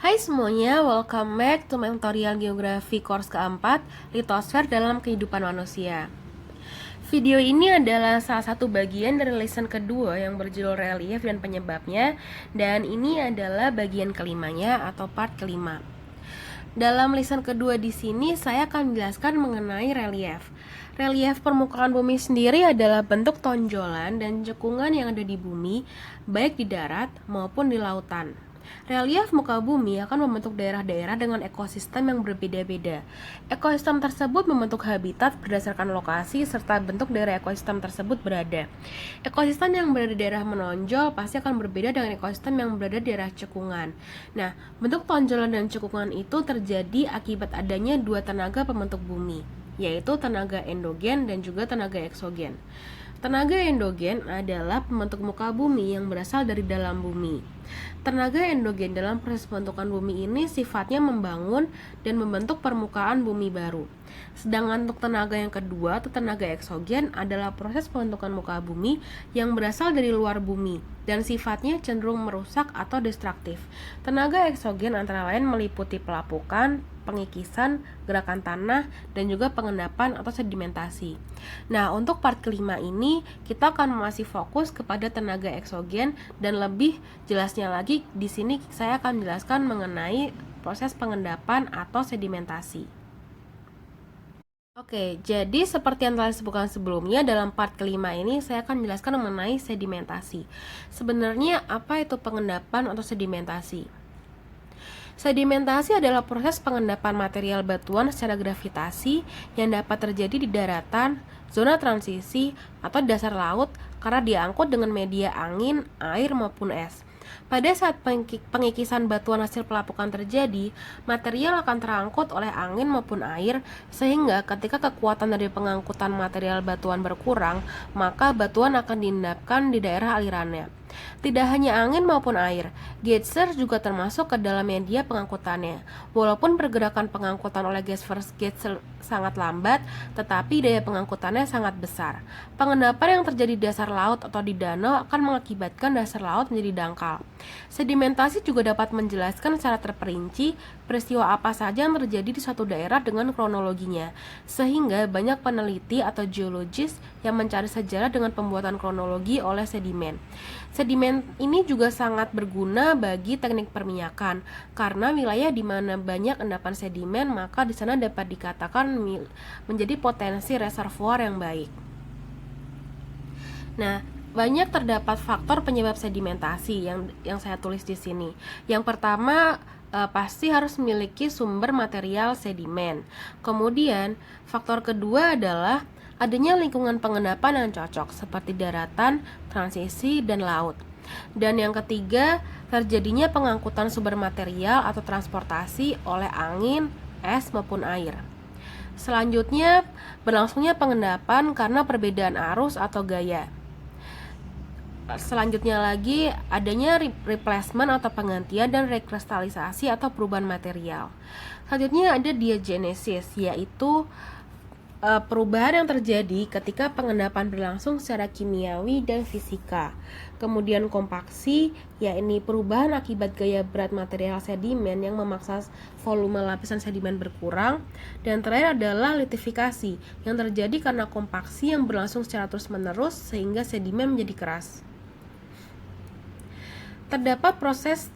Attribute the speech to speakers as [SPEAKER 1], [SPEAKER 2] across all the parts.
[SPEAKER 1] Hai semuanya, welcome back to tutorial geografi course keempat, litosfer dalam kehidupan manusia. Video ini adalah salah satu bagian dari lesson kedua yang berjudul relief dan penyebabnya, dan ini adalah bagian kelimanya atau part kelima. Dalam lesson kedua di sini saya akan menjelaskan mengenai relief. Relief permukaan bumi sendiri adalah bentuk tonjolan dan cekungan yang ada di bumi, baik di darat maupun di lautan. Relief muka bumi akan membentuk daerah-daerah dengan ekosistem yang berbeda-beda. Ekosistem tersebut membentuk habitat berdasarkan lokasi serta bentuk daerah ekosistem tersebut berada. Ekosistem yang berada di daerah menonjol pasti akan berbeda dengan ekosistem yang berada di daerah cekungan. Nah, bentuk tonjolan dan cekungan itu terjadi akibat adanya dua tenaga pembentuk bumi, yaitu tenaga endogen dan juga tenaga eksogen. Tenaga endogen adalah pembentuk muka bumi yang berasal dari dalam bumi. Tenaga endogen dalam proses pembentukan bumi ini sifatnya membangun dan membentuk permukaan bumi baru. Sedangkan untuk tenaga yang kedua atau tenaga eksogen adalah proses pembentukan muka bumi yang berasal dari luar bumi dan sifatnya cenderung merusak atau destruktif. Tenaga eksogen antara lain meliputi pelapukan, pengikisan, gerakan tanah, dan juga pengendapan atau sedimentasi. Nah, untuk part kelima ini kita akan masih fokus kepada tenaga eksogen dan lebih jelasnya lagi di sini saya akan menjelaskan mengenai proses pengendapan atau sedimentasi. Oke, jadi seperti yang telah disebutkan sebelumnya, dalam part kelima ini saya akan menjelaskan mengenai sedimentasi. Sebenarnya apa itu pengendapan atau sedimentasi? Sedimentasi adalah proses pengendapan material batuan secara gravitasi yang dapat terjadi di daratan, zona transisi, atau dasar laut karena diangkut dengan media angin, air, maupun es. Pada saat pengikisan batuan hasil pelapukan terjadi, material akan terangkut oleh angin maupun air, sehingga ketika kekuatan dari pengangkutan material batuan berkurang, maka batuan akan diendapkan di daerah alirannya. Tidak hanya angin maupun air, geyser juga termasuk ke dalam media pengangkutannya. Walaupun pergerakan pengangkutan oleh geyser sangat lambat, tetapi daya pengangkutannya sangat besar. Pengendapan yang terjadi di dasar laut atau di danau akan mengakibatkan dasar laut menjadi dangkal. Sedimentasi juga dapat menjelaskan secara terperinci peristiwa apa saja yang terjadi di suatu daerah dengan kronologinya, sehingga banyak peneliti atau geologis yang mencari sejarah dengan pembuatan kronologi oleh sedimen. Sedimen ini juga sangat berguna bagi teknik perminyakan, karena wilayah di mana banyak endapan sedimen, maka di sana dapat dikatakan menjadi potensi reservoir yang baik. Nah, banyak terdapat faktor penyebab sedimentasi yang saya tulis di sini. Yang pertama, pasti harus memiliki sumber material sedimen. Kemudian, faktor kedua adalah adanya lingkungan pengendapan yang cocok seperti daratan, transisi, dan laut. Dan yang ketiga, terjadinya pengangkutan sumber material atau transportasi oleh angin, es, maupun air. Selanjutnya, berlangsungnya pengendapan karena perbedaan arus atau gaya. Selanjutnya lagi, adanya replacement atau penggantian dan rekristalisasi atau perubahan material. Selanjutnya ada diagenesis, yaitu perubahan yang terjadi ketika pengendapan berlangsung secara kimiawi dan fisika. Kemudian kompaksi, yakni perubahan akibat gaya berat material sedimen yang memaksa volume lapisan sedimen berkurang. Dan terakhir adalah litifikasi, yang terjadi karena kompaksi yang berlangsung secara terus-menerus sehingga sedimen menjadi keras. Terdapat proses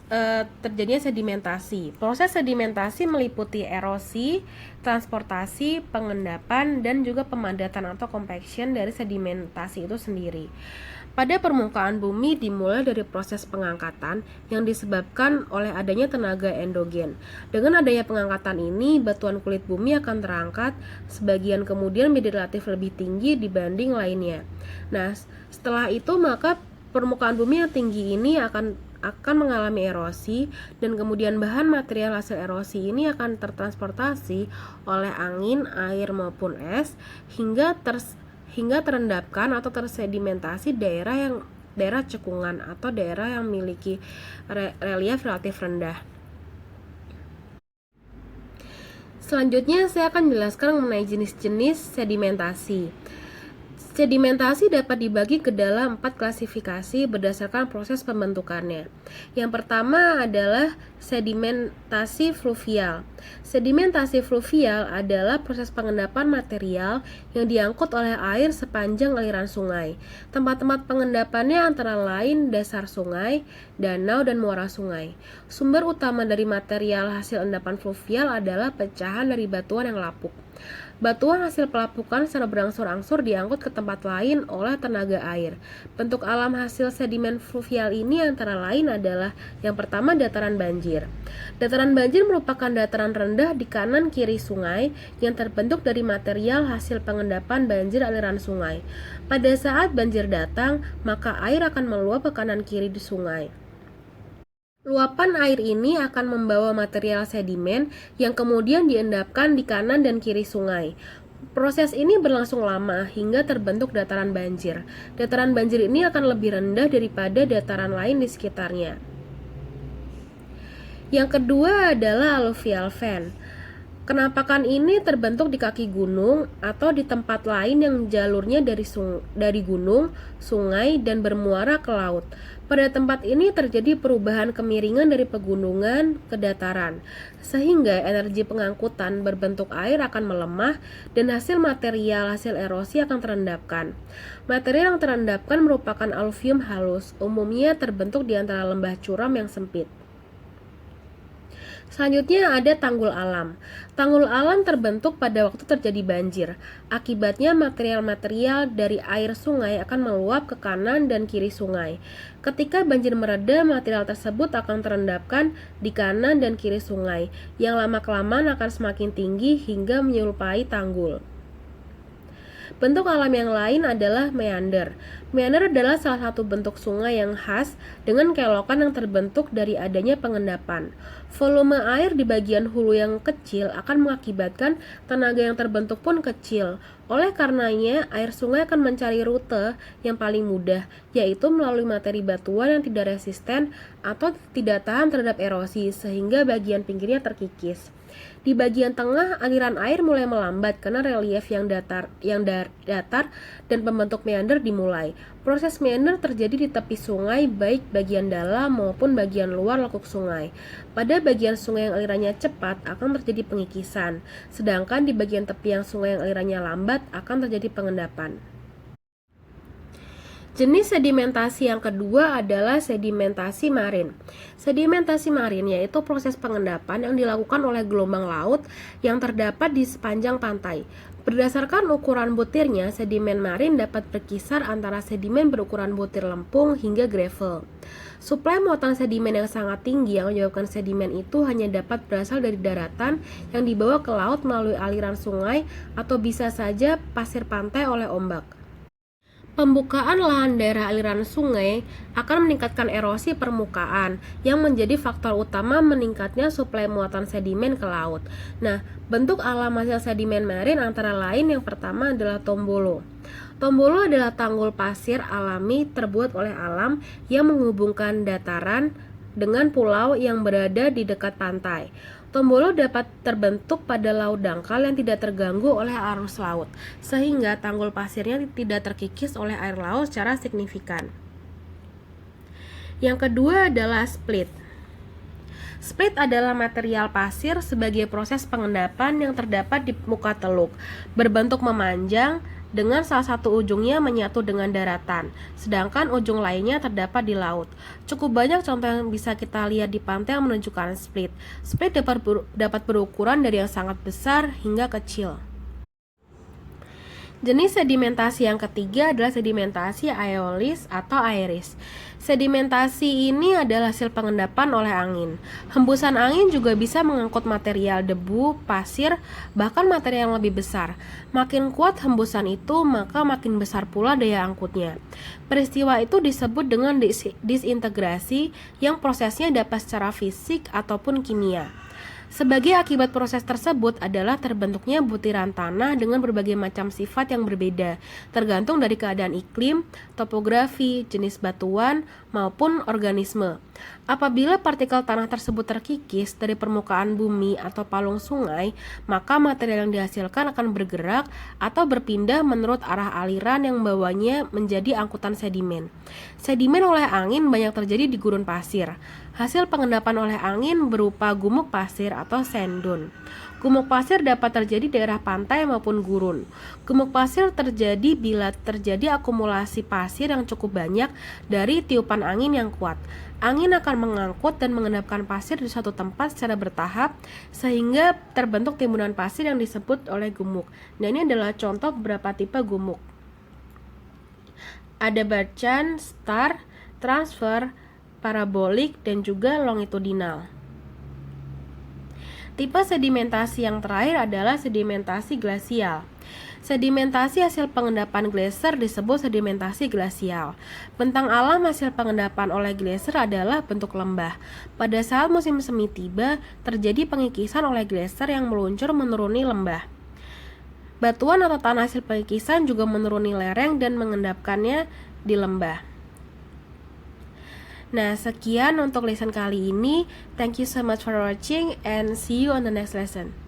[SPEAKER 1] terjadinya sedimentasi. Proses sedimentasi meliputi erosi, transportasi, pengendapan, dan juga pemadatan atau compaction dari sedimentasi itu sendiri. Pada permukaan bumi dimulai dari proses pengangkatan yang disebabkan oleh adanya tenaga endogen. Dengan adanya pengangkatan ini, batuan kulit bumi akan terangkat, sebagian kemudian menjadi relatif lebih tinggi dibanding lainnya. Nah, setelah itu maka permukaan bumi yang tinggi ini akan mengalami erosi, dan kemudian bahan material hasil erosi ini akan tertransportasi oleh angin, air maupun es hingga terendapkan atau tersedimentasi daerah cekungan atau daerah yang memiliki relief relatif rendah. Selanjutnya saya akan menjelaskan mengenai jenis-jenis sedimentasi. Sedimentasi dapat dibagi ke dalam 4 klasifikasi berdasarkan proses pembentukannya. Yang pertama adalah Sedimentasi fluvial. Sedimentasi fluvial adalah proses pengendapan material yang diangkut oleh air sepanjang aliran sungai. Tempat-tempat pengendapannya antara lain dasar sungai, danau, dan muara sungai. Sumber utama dari material hasil endapan fluvial adalah pecahan dari batuan yang lapuk. Batuan hasil pelapukan secara berangsur-angsur diangkut ke tempat lain oleh tenaga air. Bentuk alam hasil sedimen fluvial ini antara lain adalah yang pertama dataran banjir. Dataran banjir merupakan dataran rendah di kanan kiri sungai yang terbentuk dari material hasil pengendapan banjir aliran sungai. Pada saat banjir datang, maka air akan meluap ke kanan kiri di sungai. Luapan air ini akan membawa material sedimen yang kemudian diendapkan di kanan dan kiri sungai. Proses ini berlangsung lama hingga terbentuk dataran banjir. Dataran banjir ini akan lebih rendah daripada dataran lain di sekitarnya. Yang kedua adalah alluvial fan. Kenampakan ini terbentuk di kaki gunung atau di tempat lain yang jalurnya dari gunung, sungai, dan bermuara ke laut. Pada tempat ini terjadi perubahan kemiringan dari pegunungan ke dataran, sehingga energi pengangkutan berbentuk air akan melemah dan hasil erosi akan terendapkan. Material yang terendapkan merupakan alluvium halus, umumnya terbentuk di antara lembah curam yang sempit. Selanjutnya ada tanggul alam. Tanggul alam terbentuk pada waktu terjadi banjir. Akibatnya material-material dari air sungai akan meluap ke kanan dan kiri sungai. Ketika banjir mereda, material tersebut akan terendapkan di kanan dan kiri sungai, yang lama-kelamaan akan semakin tinggi hingga menyerupai tanggul. Bentuk alam yang lain adalah meander. Meander adalah salah satu bentuk sungai yang khas dengan kelokan yang terbentuk dari adanya pengendapan. Volume air di bagian hulu yang kecil akan mengakibatkan tenaga yang terbentuk pun kecil. Oleh karenanya, air sungai akan mencari rute yang paling mudah, yaitu melalui materi batuan yang tidak resisten atau tidak tahan terhadap erosi, sehingga bagian pinggirnya terkikis. Di bagian tengah, aliran air mulai melambat karena relief yang datar dan pembentuk meander dimulai. Proses meander terjadi di tepi sungai, baik bagian dalam maupun bagian luar lekuk sungai. Pada bagian sungai yang alirannya cepat akan terjadi pengikisan, sedangkan di bagian tepi yang sungai yang alirannya lambat akan terjadi pengendapan. Jenis sedimentasi yang kedua adalah sedimentasi marin. Sedimentasi marin yaitu proses pengendapan yang dilakukan oleh gelombang laut yang terdapat di sepanjang pantai. Berdasarkan ukuran butirnya, sedimen marin dapat berkisar antara sedimen berukuran butir lempung hingga gravel. Suplai muatan sedimen yang sangat tinggi yang menyebabkan sedimen itu hanya dapat berasal dari daratan yang dibawa ke laut melalui aliran sungai atau bisa saja pasir pantai oleh ombak. Pembukaan lahan daerah aliran sungai akan meningkatkan erosi permukaan yang menjadi faktor utama meningkatnya suplai muatan sedimen ke laut. Nah, bentuk alam hasil sedimen marin antara lain yang pertama adalah tombolo. Tombolo adalah tanggul pasir alami terbuat oleh alam yang menghubungkan dataran dengan pulau yang berada di dekat pantai. Tombolo dapat terbentuk pada laut dangkal yang tidak terganggu oleh arus laut, sehingga tanggul pasirnya tidak terkikis oleh air laut secara signifikan. Yang kedua adalah split. Split adalah material pasir sebagai proses pengendapan yang terdapat di muka teluk, berbentuk memanjang dengan salah satu ujungnya menyatu dengan daratan, sedangkan ujung lainnya terdapat di laut. Cukup banyak contoh yang bisa kita lihat di pantai yang menunjukkan split. Split dapat berukuran dari yang sangat besar hingga kecil. Jenis sedimentasi yang ketiga adalah sedimentasi aeolis atau aeris. Sedimentasi ini adalah hasil pengendapan oleh angin. Hembusan angin juga bisa mengangkut material debu, pasir, bahkan material yang lebih besar. Makin kuat hembusan itu, maka makin besar pula daya angkutnya. Peristiwa itu disebut dengan disintegrasi yang prosesnya dapat secara fisik ataupun kimia. Sebagai akibat proses tersebut adalah terbentuknya butiran tanah dengan berbagai macam sifat yang berbeda, tergantung dari keadaan iklim, topografi, jenis batuan, maupun organisme. Apabila partikel tanah tersebut terkikis dari permukaan bumi atau palung sungai, maka material yang dihasilkan akan bergerak atau berpindah menurut arah aliran yang membawanya menjadi angkutan sedimen. Sedimen oleh angin banyak terjadi di gurun pasir. Hasil pengendapan oleh angin berupa gumuk pasir atau sand dune. Gumuk pasir dapat terjadi di daerah pantai maupun gurun. Gumuk pasir terjadi bila terjadi akumulasi pasir yang cukup banyak dari tiupan angin yang kuat. Angin akan mengangkut dan mengendapkan pasir di suatu tempat secara bertahap sehingga terbentuk timbunan pasir yang disebut oleh gumuk. Nah, ini adalah contoh beberapa tipe gumuk. Ada Barchan, star, transfer, parabolik, dan juga longitudinal. Tipe sedimentasi yang terakhir adalah sedimentasi glasial. Sedimentasi hasil pengendapan gletser disebut sedimentasi glasial. Bentang alam hasil pengendapan oleh gletser adalah bentuk lembah. Pada saat musim semi tiba, terjadi pengikisan oleh gletser yang meluncur menuruni lembah. Batuan atau tanah hasil pengikisan juga menuruni lereng dan mengendapkannya di lembah. Nah, sekian untuk lesson kali ini. Thank you so much for watching and see you on the next lesson.